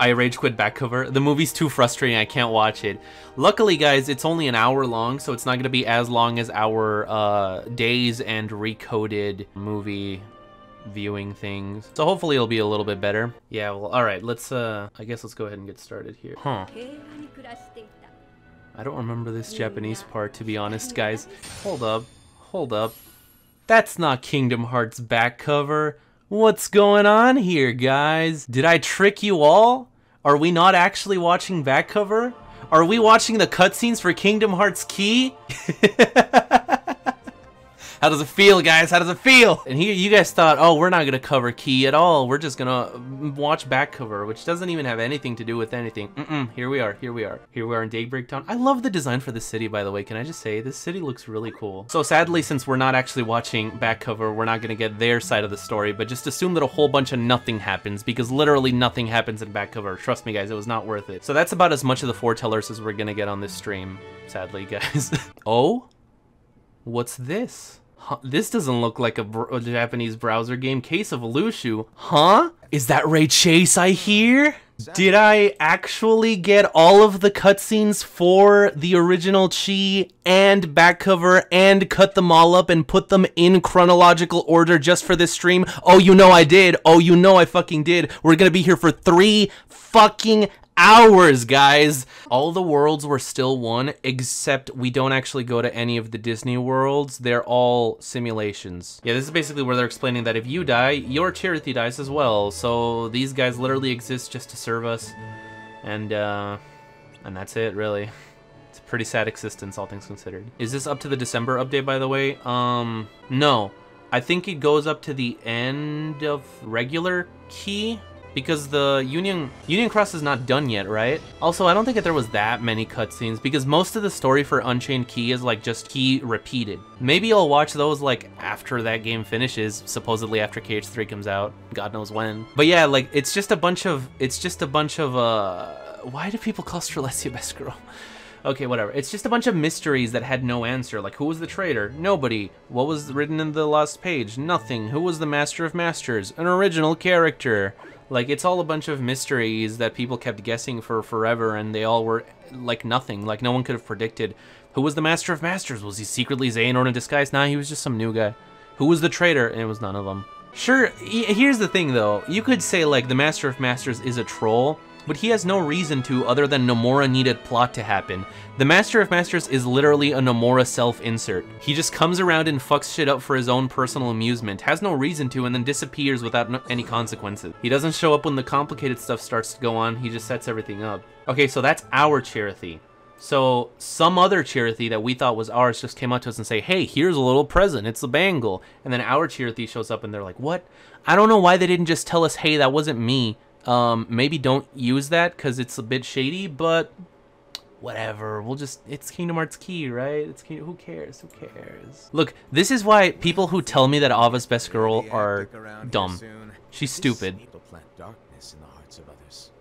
I rage quit back cover. The movie's too frustrating, I can't watch it. Luckily, guys, it's only an hour long, so it's not gonna be as long as our Days and Recoded movie viewing things. So hopefully it'll be a little bit better. Yeah, well, alright, let's, I guess let's go ahead and get started here. Huh. I don't remember this Japanese part, to be honest, guys. Hold up. Hold up. That's not Kingdom Hearts back cover. What's going on here, guys? Did I trick you all? Are we not actually watching back cover? Are we watching the cutscenes for Kingdom Hearts Key? How does it feel, guys? How does it feel? And here, you guys thought, oh, we're not gonna cover Key at all. We're just gonna watch back cover, which doesn't even have anything to do with anything. Here we are, here we are. Here we are in Daybreak Town. I love the design for this city, by the way. Can I just say, this city looks really cool. So sadly, since we're not actually watching back cover, we're not gonna get their side of the story, but just assume that a whole bunch of nothing happens, because literally nothing happens in back cover. Trust me, guys, it was not worth it. So that's about as much of the foretellers as we're gonna get on this stream, sadly, guys. Oh? What's this? Huh, this doesn't look like a Japanese browser game. Case of Lushu. Huh? Is that Ray Chase I hear? Did I actually get all of the cutscenes for the original Chi and back cover and cut them all up and put them in chronological order just for this stream? Oh, you know I did. Oh, you know I fucking did. We're gonna be here for 3 fucking hours, guys. All the worlds were still one, except we don't actually go to any of the Disney worlds. They're all simulations. Yeah, this is basically where they're explaining that if you die, your charity dies as well. So these guys literally exist just to serve us, and that's it, really. It's a pretty sad existence, all things considered. Is this up to the December update, by the way? No. I think it goes up to the end of regular Key, because the Union Cross is not done yet, right? Also, I don't think that there was that many cutscenes, because most of the story for Unchained Key is like just Key repeated. Maybe I'll watch those like after that game finishes, supposedly after KH3 comes out, God knows when. But yeah, like it's just a bunch of why do people call Strelessia best girl? Okay, whatever. It's just a bunch of mysteries that had no answer. Like, who was the traitor? Nobody. What was written in the last page? Nothing. Who was the Master of Masters? An original character. Like, it's all a bunch of mysteries that people kept guessing for forever, and they all were, like, nothing. Like, no one could have predicted. Who was the Master of Masters? Was he secretly Xehanort in disguise? Nah, he was just some new guy. Who was the traitor? And it was none of them. Sure, here's the thing, though. You could say, like, the Master of Masters is a troll, but he has no reason to other than Nomura needed plot to happen. The Master of Masters is literally a Nomura self-insert. He just comes around and fucks shit up for his own personal amusement, has no reason to, and then disappears without any consequences. He doesn't show up when the complicated stuff starts to go on, he just sets everything up. Okay, so that's our charity. So some other charity that we thought was ours just came up to us and say, hey, here's a little present, it's a bangle. And then our charity shows up and they're like, what? I don't know why they didn't just tell us, hey, that wasn't me. Maybe don't use that because it's a bit shady, but whatever. We'll just, it's Kingdom Hearts Key, right? Who cares? Who cares? Look, this is why people who tell me that Ava's best girl are dumb. She's stupid. You'll plant darkness in the hearts of others,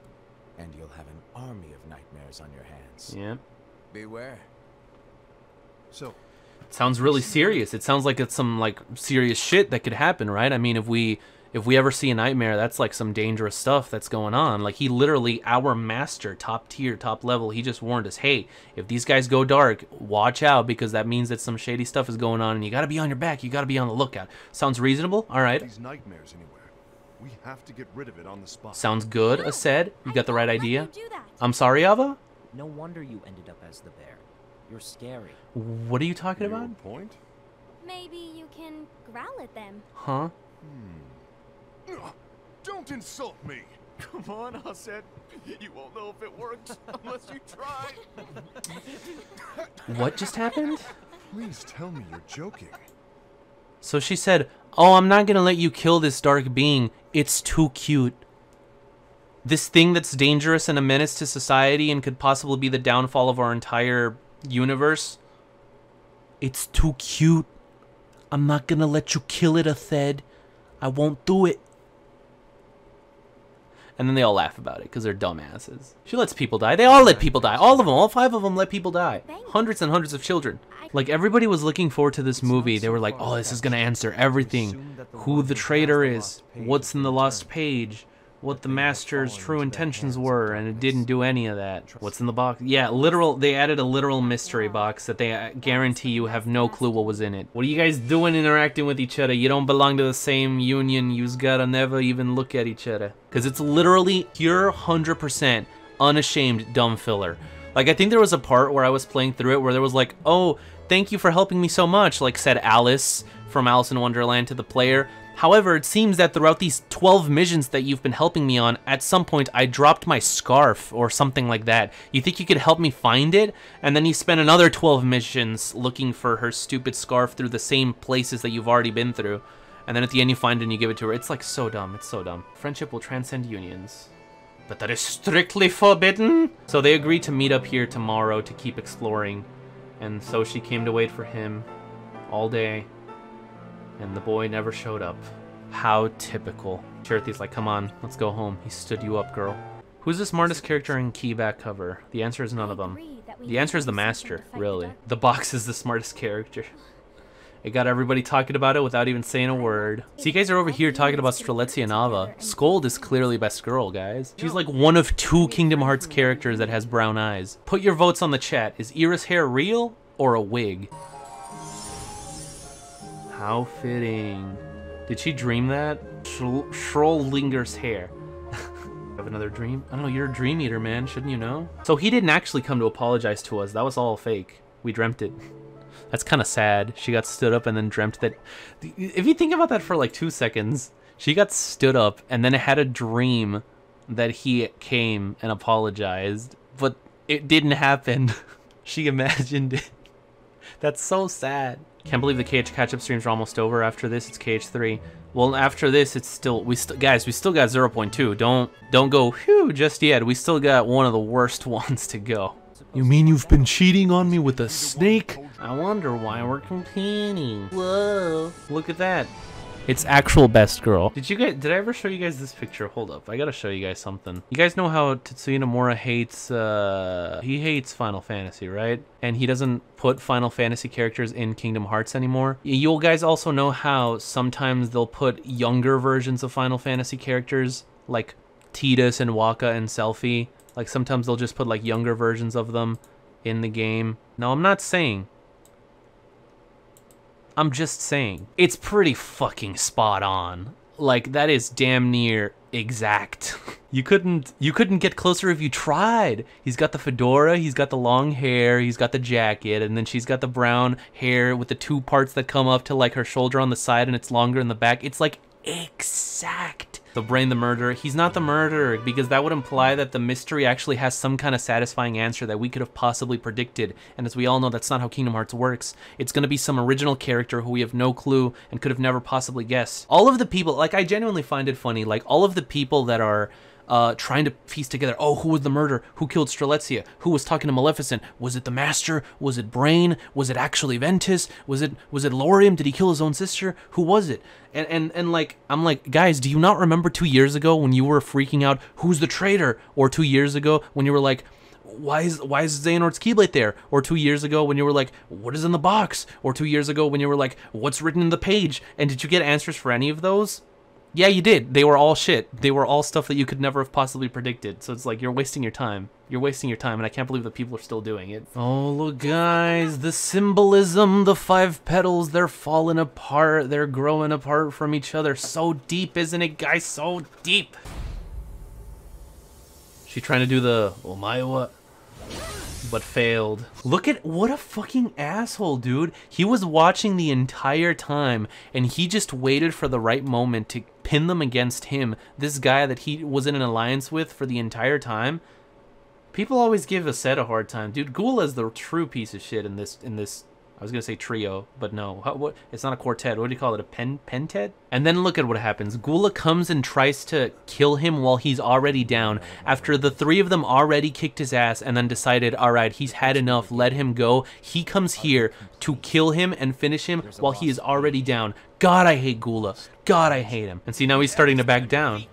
and you'll have an army of nightmares on your hands. Yeah. Beware. So, it sounds really serious. It sounds like it's some like serious shit that could happen, right? I mean, if we ever see a nightmare, that's like some dangerous stuff that's going on. Like, he literally, our master, top tier, top level, he just warned us, hey, if these guys go dark, watch out, because that means that some shady stuff is going on, and you gotta be on your back, you gotta be on the lookout. Sounds reasonable? All right. These nightmares anywhere. We have to get rid of it on the spot. Sounds good, Ased. You got the right idea. I'm sorry, Ava? No wonder you ended up as the bear. You're scary. What are you talking about? Your point? Maybe you can growl at them. Huh? Don't insult me! come on, Ased. You won't know if it works unless you try. What just happened? Please tell me you're joking. So she said, oh, I'm not gonna let you kill this dark being. It's too cute. This thing that's dangerous and a menace to society and could possibly be the downfall of our entire universe. It's too cute. I'm not gonna let you kill it, Athed. I won't do it. And then they all laugh about it because they're dumbasses. She lets people die. They all let people die. All of them, all 5 of them let people die. Hundreds and hundreds of children. Like, everybody was looking forward to this movie. They were like, oh, this is gonna answer everything. Who the traitor is. What's in the lost page. what the master's true intentions were, and it didn't do any of that. What's in the box? Yeah, literal. They added a literal mystery box that they guarantee you have no clue what was in it. What are you guys doing interacting with each other? You don't belong to the same union. You's gotta never even look at each other. Because it's literally pure 100% unashamed dumb filler. Like, I think there was a part where I was playing through it where there was like, oh, thank you for helping me so much, like said Alice from Alice in Wonderland to the player. However, it seems that throughout these 12 missions that you've been helping me on, at some point I dropped my scarf or something like that. You think you could help me find it? And then you spend another 12 missions looking for her stupid scarf through the same places that you've already been through. And then at the end you find it and you give it to her. It's like so dumb. It's so dumb. Friendship will transcend unions. But that is strictly forbidden. So they agreed to meet up here tomorrow to keep exploring. And so she came to wait for him all day. And the boy never showed up. How typical. Cherthy's like, come on, let's go home. He stood you up, girl. Who's the smartest character in key back cover? The answer is none of them. The answer is the master, really. The box is the smartest character. It got everybody talking about it without even saying a word. So you guys are over here talking about Strelitzia Nava. Scold is clearly best girl, guys. She's like one of 2 Kingdom Hearts characters that has brown eyes. Put your votes on the chat. Is Iris' hair real or a wig? How fitting. Did she dream that? Schrodinger's hair. Have another dream? I don't know, you're a dream eater, man. Shouldn't you know? So he didn't actually come to apologize to us. That was all fake. We dreamt it. That's kind of sad. She got stood up and then dreamt that. If you think about that for like 2 seconds, she got stood up and then had a dream that he came and apologized, but it didn't happen. She imagined it. That's so sad. Can't believe the KH catch-up streams are almost over. After this, it's KH3. Well, after this, it's still guys. We still got 0.2. Don't go whew just yet. We still got one of the worst ones to go. You mean you've been cheating on me with a snake? I wonder why we're competing. Whoa! Look at that. It's actual best girl. Did I ever show you guys this picture? Hold up, I gotta show you guys something. You guys know how Tetsuya Nomura hates, he hates Final Fantasy, right? And he doesn't put Final Fantasy characters in Kingdom Hearts anymore. You guys also know how sometimes they'll put younger versions of Final Fantasy characters, like Tidus and Waka and Selphie. Like sometimes they'll just put like younger versions of them in the game. Now I'm not saying, I'm just saying, it's pretty fucking spot on. Like, that is damn near exact. You couldn't get closer if you tried. He's got the fedora, he's got the long hair, he's got the jacket, and then she's got the brown hair with the 2 parts that come up to like her shoulder on the side and it's longer in the back. It's like exact. The brain, the murderer. He's not the murderer, because that would imply that the mystery actually has some kind of satisfying answer that we could have possibly predicted. And as we all know, that's not how Kingdom Hearts works. It's going to be some original character who we have no clue and could have never possibly guessed. All of the people, like, I genuinely find it funny, like, all of the people that are trying to piece together, oh, who was the murderer? Who killed Strelitzia? Who was talking to Maleficent? Was it the Master? Was it Brain? Was it actually Ventus? Was it Lorium? Did he kill his own sister? Who was it? And like, I'm like, guys, do you not remember 2 years ago when you were freaking out, who's the traitor? Or 2 years ago when you were like, why is Xehanort's Keyblade there? Or 2 years ago when you were like, what is in the box? Or 2 years ago when you were like, what's written in the page? And did you get answers for any of those? Yeah, you did. They were all shit. They were all stuff that you could never have possibly predicted. So it's like, you're wasting your time. You're wasting your time, and I can't believe that people are still doing it. Oh, look, guys, the symbolism, the 5 petals, they're falling apart. They're growing apart from each other. So deep, isn't it, guys? So deep. She trying to do the Omaewa, but failed. Look at what a fucking asshole, dude. He was watching the entire time, and he just waited for the right moment to pin them against him. This guy that he was in an alliance with for the entire time. People always give Aset a hard time. Dude, Ghoul is the true piece of shit in this, I was gonna say trio, but no. What? It's not a quartet. What do you call it? A pentet? And then look at what happens. Gula comes and tries to kill him while he's already down. After the 3 of them already kicked his ass and then decided, all right, he's had enough, let him go. He comes here to kill him and finish him while he is already down. God, I hate Gula. God, I hate him. And see, now he's starting to back down.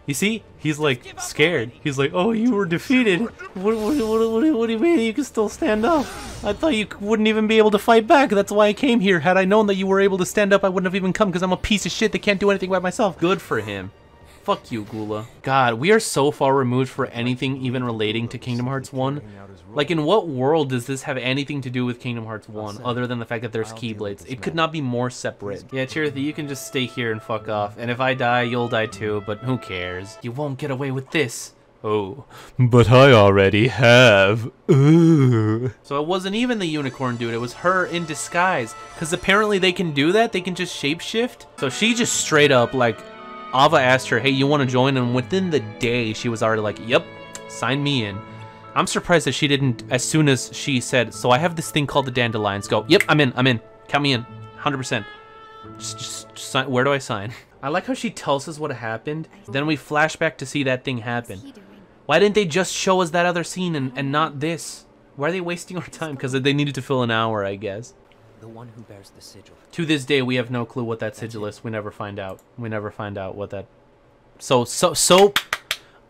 You see? He's like scared. He's like, oh, you were defeated. What do you mean? You can still stand up. I thought you wouldn't even be able to fight back. That's why I came here. Had I known that you were able to stand up, I wouldn't have even come, because I'm a piece of shit that can't do anything by myself. Good for him. Fuck you, Gula. God, we are so far removed for anything even relating to Kingdom Hearts 1. Like, in what world does this have anything to do with Kingdom Hearts 1, other than the fact that there's Keyblades? It could not be more separate. Yeah, Chirithy, you can just stay here and fuck off. And if I die, you'll die too, but who cares? You won't get away with this. Oh, but I already have. Ooh. So it wasn't even the unicorn dude, it was her in disguise. Because apparently they can do that, they can just shapeshift. So she just straight up, like, Ava asked her, hey, you want to join? And within the day, she was already like, yep, sign me in. I'm surprised that she didn't, as soon as she said, so I have this thing called the Dandelions, go, yep, I'm in, count me in, 100%. Just sign, where do I sign? I like how she tells us what happened, then we flash back to see that thing happen. Why didn't they just show us that other scene and not this? Why are they wasting our time? Because they needed to fill an hour, I guess. The one who bears the sigil. To this day, we have no clue what that sigil is. We never find out. We never find out what that... So...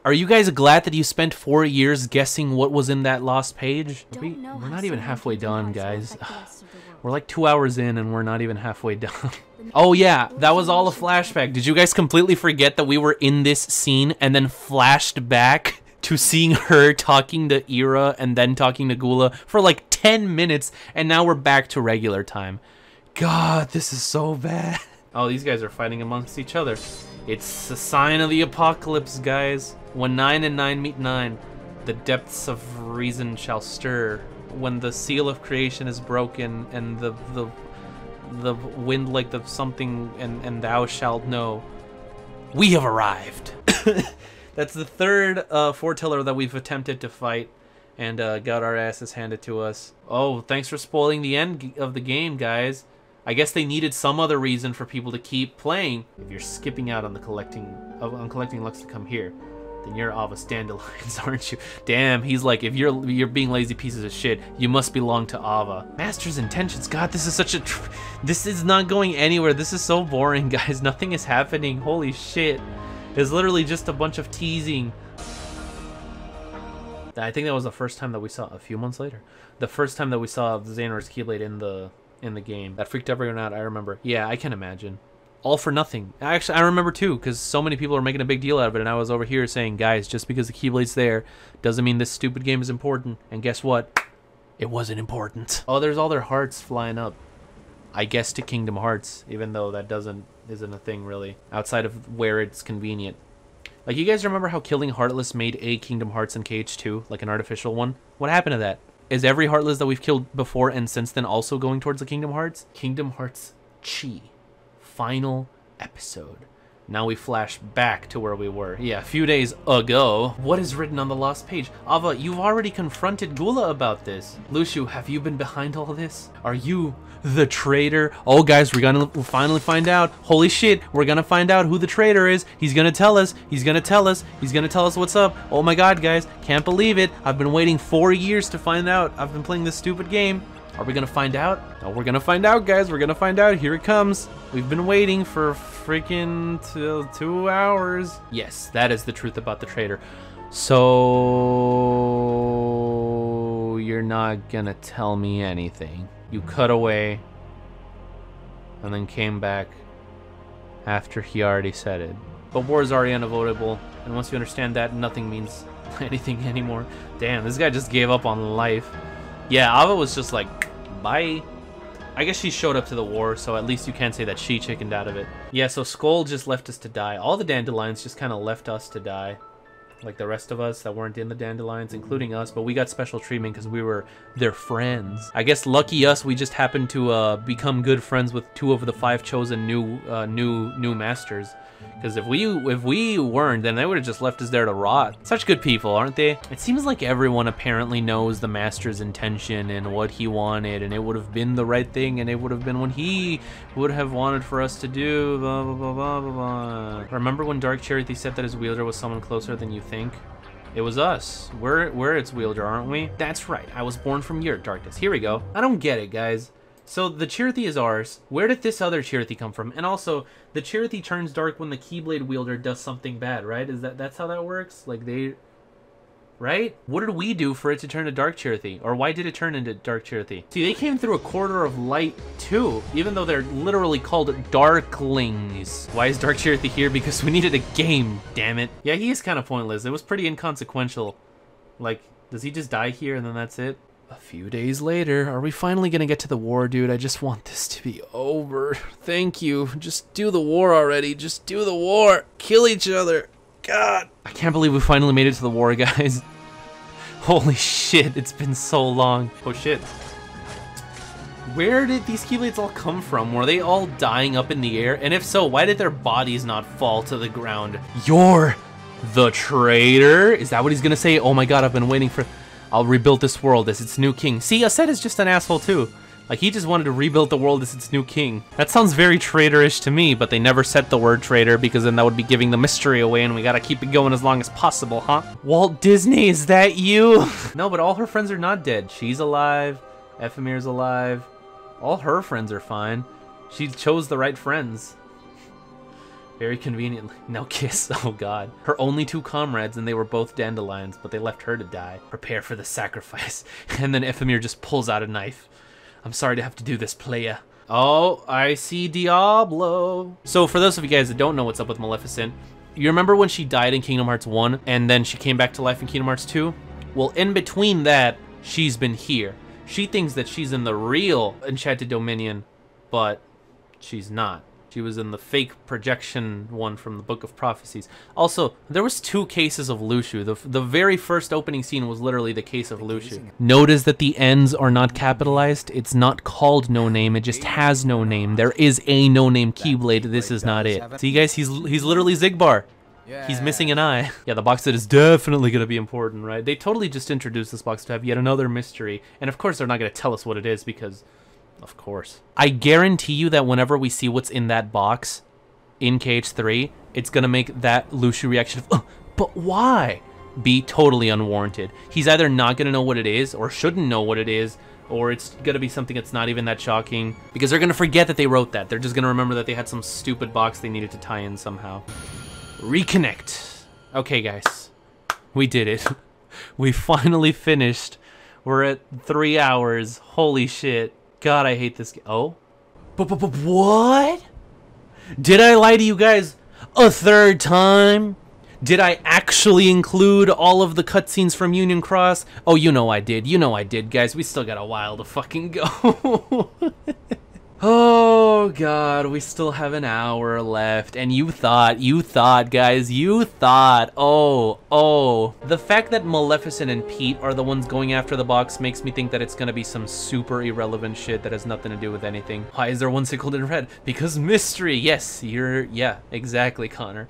Are you guys glad that you spent 4 years guessing what was in that lost page? We're not even halfway done, guys. We're like 2 hours in and we're not even halfway done. Oh yeah, that was all a flashback. Did you guys completely forget that we were in this scene and then flashed back to seeing her talking to Ira and then talking to Gula for like 10 minutes and now we're back to regular time? God, this is so bad. Oh, these guys are fighting amongst each other. It's a sign of the apocalypse, guys. When 9 and 9 meet 9, the depths of reason shall stir. When the seal of creation is broken and the wind like the something and thou shalt know. We have arrived. That's the third foreteller that we've attempted to fight and got our asses handed to us. Oh, thanks for spoiling the end of the game, guys. I guess they needed some other reason for people to keep playing. If you're skipping out on the collecting Lux to come here, then you're Ava's Dandelions, aren't you? Damn, he's like, if you're being lazy pieces of shit, you must belong to Ava. Master's intentions. God, this is such a... This is not going anywhere. This is so boring, guys. Nothing is happening. Holy shit. It's literally just a bunch of teasing. I think that was the first time that we saw, a few months later, the first time that we saw Xehanor's Keyblade in the game. That freaked everyone out, I remember. Yeah, I can imagine. All for nothing. Actually, I remember too, because so many people are making a big deal out of it, and I was over here saying, guys, just because the Keyblade's there doesn't mean this stupid game is important. And guess what? It wasn't important. Oh, there's all their hearts flying up. I guess to Kingdom Hearts, even though that isn't a thing really, outside of where it's convenient. Like, you guys remember how killing Heartless made a Kingdom Hearts in KH2, like an artificial one? What happened to that? Is every Heartless that we've killed before and since then also going towards the Kingdom Hearts? Kingdom Hearts Chi. Final episode. Now we flash back to where we were. Yeah, a few days ago. What is written on the lost page? Ava, you've already confronted Gula about this. Lucio, have you been behind all this? Are you the traitor? Oh, guys, we're gonna finally find out. Holy shit, we're gonna find out who the traitor is. He's gonna tell us. He's gonna tell us. He's gonna tell us what's up. Oh my god, guys, can't believe it. I've been waiting 4 years to find out. I've been playing this stupid game. Are we gonna find out? Oh, we're gonna find out, guys. We're gonna find out. Here it comes. We've been waiting for freaking 2 hours. Yes, that is the truth about the traitor. So you're not gonna tell me anything. You cut away and then came back after he already said it. But war is already unavoidable, and once you understand that, nothing means anything anymore. Damn, this guy just gave up on life. Yeah, Ava was just like, bye. I guess she showed up to the war, so at least you can't say that she chickened out of it. Yeah, so Skull just left us to die. All the Dandelions just kind of left us to die. Like the rest of us that weren't in the Dandelions, including us, but we got special treatment because we were their friends. I guess lucky us, we just happened to become good friends with 2 of the 5 chosen new masters. Because if we weren't, then they would have just left us there to rot. Such good people, aren't they? It seems like everyone apparently knows the master's intention and what he wanted, and it would have been the right thing, and it would have been what he would have wanted for us to do, blah, blah, blah, blah, blah, blah. Remember when Dark Charity said that his wielder was someone closer than you think? It was us. We're its wielder, aren't we? That's right. I was born from your darkness. Here we go. I don't get it, guys. So the Chirithy is ours. Where did this other Chirithy come from? And also, the Chirithy turns dark when the Keyblade wielder does something bad, right? That's how that works? Like right? What did we do for it to turn to Dark Chirithy? Or why did it turn into Dark Chirithy? See, they came through a corridor of light too, even though they're literally called Darklings. Why is Dark Chirithy here? Because we needed a game, damn it. Yeah, he is kind of pointless. It was pretty inconsequential. Like, does he just die here and then that's it? A few days later, are we finally gonna get to the war, dude? I just want this to be over. Thank you. Just do the war already. Just do the war. Kill each other. God. I can't believe we finally made it to the war, guys. Holy shit, it's been so long. Oh shit. Where did these Keyblades all come from? Were they all dying up in the air? And if so, why did their bodies not fall to the ground? You're the traitor? Is that what he's gonna say? Oh my god, I've been waiting for... I'll rebuild this world as its new king. See, Aset is just an asshole too. Like, he just wanted to rebuild the world as its new king. That sounds very traitorish to me, but they never said the word traitor because then that would be giving the mystery away and we gotta keep it going as long as possible, huh? Walt Disney, is that you? No, but all her friends are not dead. She's alive. Ephemer's alive. All her friends are fine. She chose the right friends. Very conveniently. No kiss, oh god. Her only two comrades, and they were both dandelions, but they left her to die. Prepare for the sacrifice. And then Ephemer just pulls out a knife. I'm sorry to have to do this, playa. Oh, I see Diablo. So for those of you guys that don't know what's up with Maleficent, you remember when she died in Kingdom Hearts 1, and then she came back to life in Kingdom Hearts 2? Well, in between that, she's been here. She thinks that she's in the real Enchanted Dominion, but she's not. She was in the fake projection one from the Book of Prophecies. Also, there was 2 cases of Lushu. The very first opening scene was literally the case of Lushu. Notice that the N's are not capitalized. It's not called No Name. It just has no name. There is a No Name Keyblade. This is not it. See, guys, he's literally Zigbar. He's missing an eye. Yeah, the box set is definitely going to be important, right? They totally just introduced this box to have yet another mystery. And of course, they're not going to tell us what it is because... Of course. I guarantee you that whenever we see what's in that box in KH3, it's gonna make that Lushu reaction of, oh, but why? Be totally unwarranted. He's either not gonna know what it is, or shouldn't know what it is, or it's gonna be something that's not even that shocking, because they're gonna forget that they wrote that. They're just gonna remember that they had some stupid box they needed to tie in somehow. Reconnect. Okay, guys. We did it. We finally finished. We're at 3 hours. Holy shit. God, I hate this game. Oh? But what? Did I lie to you guys a 3rd time? Did I actually include all of the cutscenes from Union Cross? Oh, you know I did. You know I did, guys. We still got a while to fucking go. Oh, God. We still have an hour left. And you thought, guys. You thought. Oh. The fact that Maleficent and Pete are the ones going after the box makes me think that it's going to be some super irrelevant shit that has nothing to do with anything. Why is there one circled in red? Because mystery. Yes, yeah, exactly, Connor.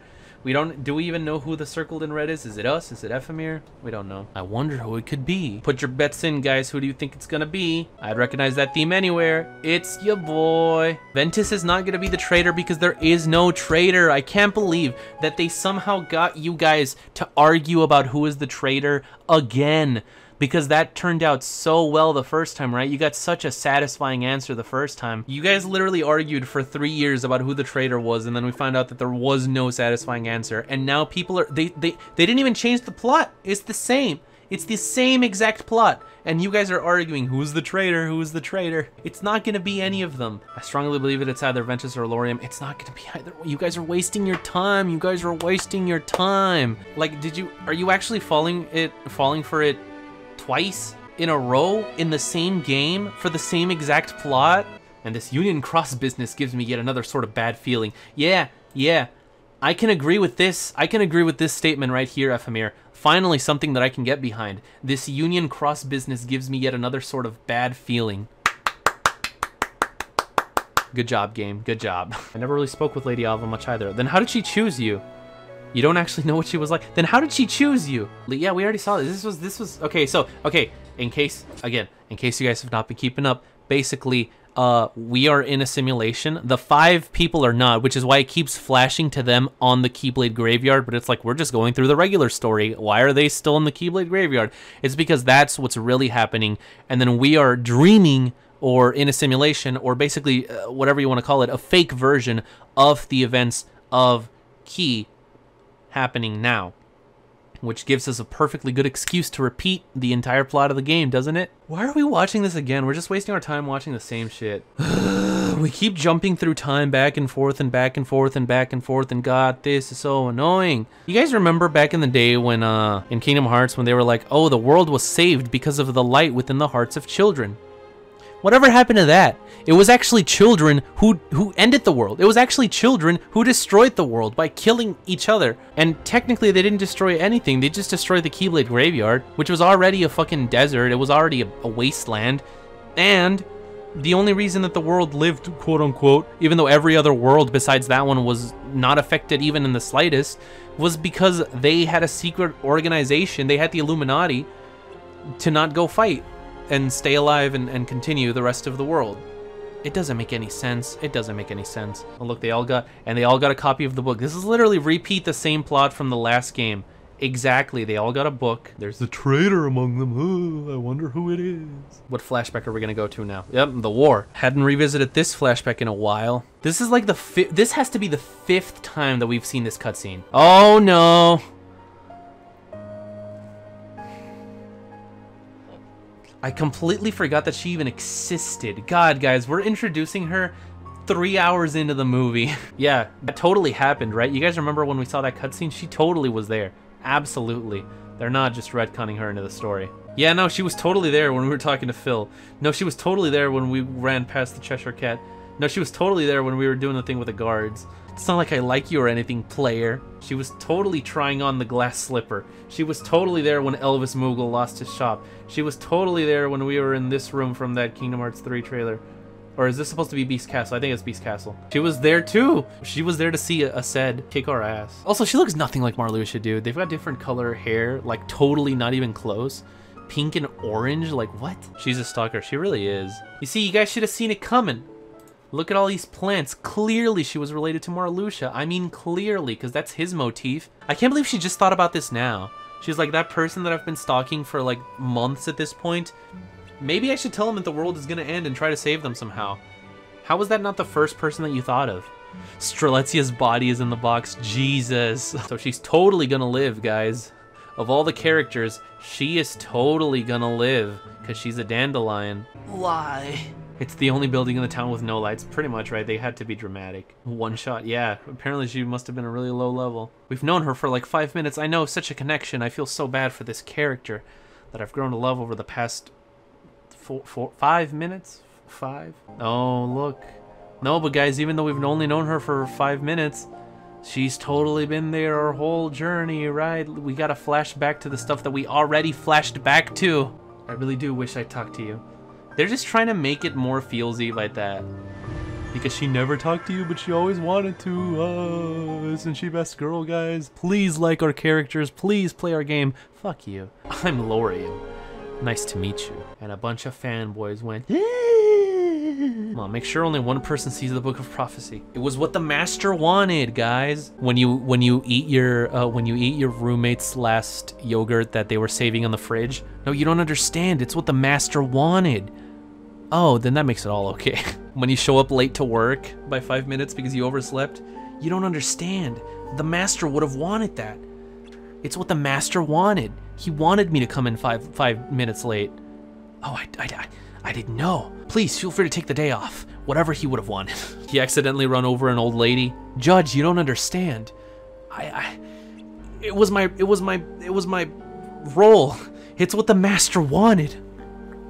Do we even know who the circled in red is? Is it us? Is it Ephemer? We don't know. I wonder who it could be. Put your bets in, guys. Who do you think it's gonna be? I'd recognize that theme anywhere. It's your boy. Ventus is not gonna be the traitor because there is no traitor. I can't believe that they somehow got you guys to argue about who is the traitor again. Because that turned out so well the first time, right? You got such a satisfying answer the first time. You guys literally argued for 3 years about who the traitor was, and then we found out that there was no satisfying answer. And now people are, they didn't even change the plot. It's the same. It's the same exact plot. And you guys are arguing, who's the traitor? Who's the traitor? It's not gonna be any of them. I strongly believe it's either Ventus or Lorium. It's not gonna be either. You guys are wasting your time. You guys are wasting your time. Like, are you actually falling for it twice in a row in the same game for the same exact plot? And this Union Cross business gives me yet another sort of bad feeling. Yeah, I can agree with this. I can agree with this statement right here, Ephemer. Finally, something that I can get behind. This Union Cross business gives me yet another sort of bad feeling. Good job, game. Good job. I never really spoke with Lady Alva much either. Then how did she choose you? You don't actually know what she was like. Then how did she choose you? Yeah, we already saw this. This was okay. So, okay, in case you guys have not been keeping up, basically, we are in a simulation. The 5 people are not, which is why it keeps flashing to them on the Keyblade Graveyard, but it's like, we're just going through the regular story. Why are they still in the Keyblade Graveyard? It's because that's what's really happening, and then we are dreaming or in a simulation, or basically, whatever you want to call it, a fake version of the events of Key happening now. which gives us a perfectly good excuse to repeat the entire plot of the game, doesn't it? Why are we watching this again? We're just wasting our time watching the same shit. We keep jumping through time back and forth and back and forth and back and forth, and God, this is so annoying. You guys remember back in the day when, in Kingdom Hearts, when they were like, oh, the world was saved because of the light within the hearts of children? Whatever happened to that? It was actually children who ended the world. It was actually children who destroyed the world by killing each other. And technically they didn't destroy anything. They just destroyed the Keyblade Graveyard, which was already a fucking desert. It was already a wasteland. And the only reason that the world lived, quote unquote, even though every other world besides that one was not affected even in the slightest, was because they had a secret organization. They had the Illuminati to not go fight and stay alive and continue the rest of the world. It doesn't make any sense. It doesn't make any sense. Oh, look, they all got a copy of the book. This is literally repeat the same plot from the last game. Exactly, they all got a book. There's a traitor among them. Oh, I wonder who it is. What flashback are we gonna go to now? Yep, the war. Hadn't revisited this flashback in a while. This is like this has to be the 5th time that we've seen this cutscene. Oh no. I completely forgot that she even existed. God, guys, we're introducing her 3 hours into the movie. Yeah, that totally happened, right? You guys remember when we saw that cutscene? She totally was there. Absolutely. They're not just retconning her into the story. Yeah, no, she was totally there when we were talking to Phil. No, she was totally there when we ran past the Cheshire Cat. No, she was totally there when we were doing the thing with the guards. It's not like I like you or anything, player. She was totally trying on the glass slipper. She was totally there when Elvis Moogle lost his shop. She was totally there when we were in this room from that Kingdom Hearts 3 trailer. Or is this supposed to be Beast Castle? I think it's Beast Castle. She was there too. She was there to see Aced kick our ass. Also, she looks nothing like Marluxia, dude. They've got different color hair, like totally not even close. Pink and orange, like what? She's a stalker, she really is. You see, you guys should have seen it coming. Look at all these plants. Clearly she was related to Marluxia. I mean clearly, because that's his motif. I can't believe she just thought about this now. She's like, that person that I've been stalking for like months at this point. Maybe I should tell him that the world is gonna end and try to save them somehow. How was that not the first person that you thought of? Strelitzia's body is in the box. Jesus. So she's totally gonna live, guys. Of all the characters, she is totally gonna live because she's a dandelion. Why? It's the only building in the town with no lights. Pretty much, right? They had to be dramatic. One shot, yeah. Apparently she must have been a really low level. We've known her for like 5 minutes. I know, such a connection. I feel so bad for this character that I've grown to love over the past 5 minutes? 5? Oh, look. No, but guys, even though we've only known her for 5 minutes, she's totally been there our whole journey, right? We gotta flash back to the stuff that we already flashed back to. I really do wish I talked to you. They're just trying to make it more feelsy like that. Because she never talked to you, but she always wanted to. Isn't she best girl, guys? Please like our characters. Please play our game. Fuck you. I'm Lorian. Nice to meet you. And a bunch of fanboys went, come on, make sure only one person sees the Book of Prophecy. It was what the master wanted, guys. When you eat your roommate's last yogurt that they were saving on the fridge. No, you don't understand. It's what the master wanted. Oh, then that makes it all okay. When you show up late to work by 5 minutes because you overslept, you don't understand. The master would have wanted that. It's what the master wanted. He wanted me to come in five minutes late. Oh, I didn't know. Please feel free to take the day off. Whatever he would have wanted. He accidentally run over an old lady. Judge, you don't understand. It was my role. It's what the master wanted.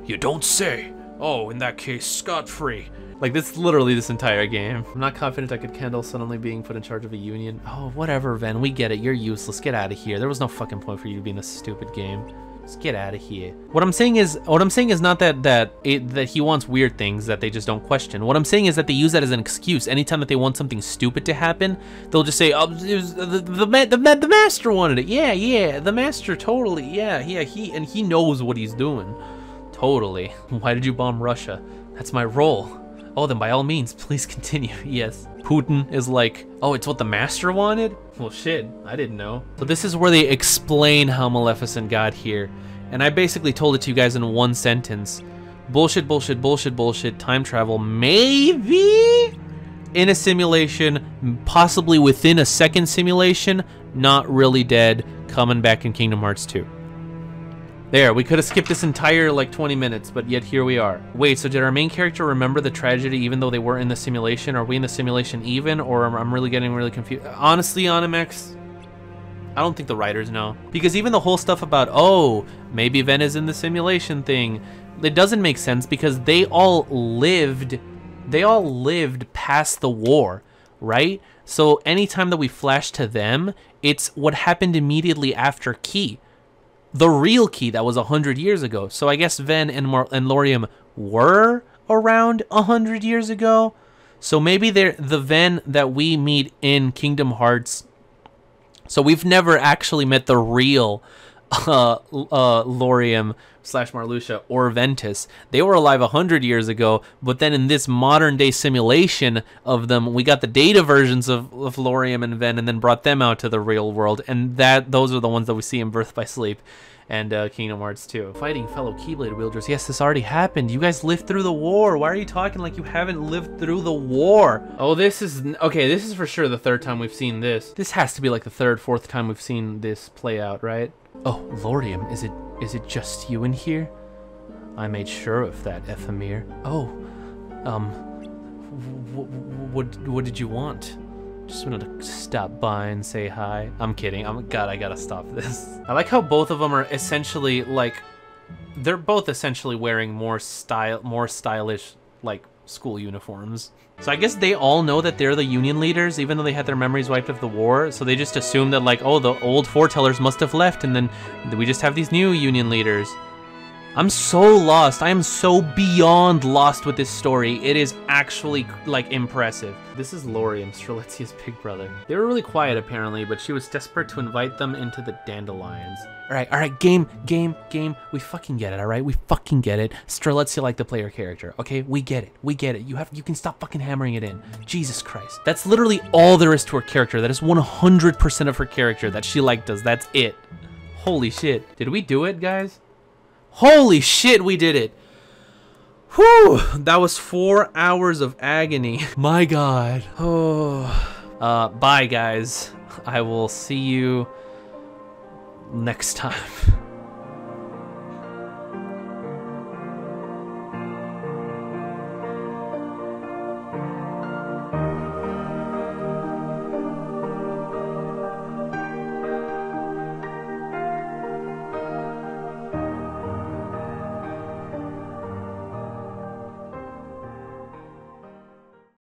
You don't say. Oh, in that case, scot-free. Like, this is literally this entire game. I'm not confident I could handle suddenly being put in charge of a union. Oh, whatever, Ven. We get it. You're useless. Get out of here. There was no fucking point for you to be in this stupid game. Just get out of here. What I'm saying is not that he wants weird things that they just don't question. What I'm saying is that they use that as an excuse. Anytime that they want something stupid to happen, they'll just say, "Oh, it was the master wanted it." Yeah, the master totally. Yeah, he knows what he's doing. Totally. Why did you bomb Russia? That's my role. Oh, then by all means, please continue. Yes. Putin is like, oh, it's what the master wanted? Well, shit, I didn't know. So this is where they explain how Maleficent got here. And I basically told it to you guys in one sentence. Bullshit, bullshit, bullshit, bullshit, time travel, maybe? in a simulation, possibly within a second simulation, not really dead, coming back in Kingdom Hearts 2. There, we could have skipped this entire, like, 20 minutes, but yet here we are. Wait, so did our main character remember the tragedy even though they were in the simulation? Are we in the simulation even, or I'm really getting really confused? Honestly, Onimex, I don't think the writers know. Because even the whole stuff about, oh, maybe Ven is in the simulation thing, it doesn't make sense because they all lived past the war, right? So anytime that we flash to them, it's what happened immediately after Key. The real Key that was 100 years ago. So I guess Ven and Lauriam were around 100 years ago. So maybe they're the Ven that we meet in Kingdom Hearts. So we've never actually met the real Lauriam / Marluxia or Ventus. They were alive 100 years ago, but then in this modern day simulation of them, we got the data versions of Lauriam and Ven and then brought them out to the real world, and those are the ones that we see in Birth by Sleep and Kingdom Hearts 2. Fighting fellow Keyblade wielders. Yes, this already happened. You guys lived through the war. Why are you talking like you haven't lived through the war? Oh, this is... Okay, this is for sure the third time we've seen this. This has to be like the third, fourth time we've seen this play out, right? Oh, Lauriam, is it just you in here? I made sure of that, Ephemer. Oh, what did you want? Just wanted to stop by and say hi. I'm kidding. God, I gotta stop this. I like how both of them are essentially like, they're both essentially wearing more stylish like school uniforms. So I guess they all know that they're the Union leaders, even though they had their memories wiped of the war. So they just assume that like, oh, the old foretellers must have left, and then we just have these new Union leaders. I'm so lost. I am so beyond lost with this story. It is actually, like, impressive. This is Lauriam, Strelitzia's big brother. They were really quiet, apparently, but she was desperate to invite them into the Dandelions. All right, game. We fucking get it, all right? We fucking get it. Strelitzia liked the player character, okay? We get it. You can stop fucking hammering it in. Jesus Christ. That's literally all there is to her character. That is 100% of her character that she liked us. That's it. Holy shit. Did we do it, guys? Holy shit, we did it. Whew, that was 4 hours of agony. My God. Oh. Bye, guys. I will see you next time.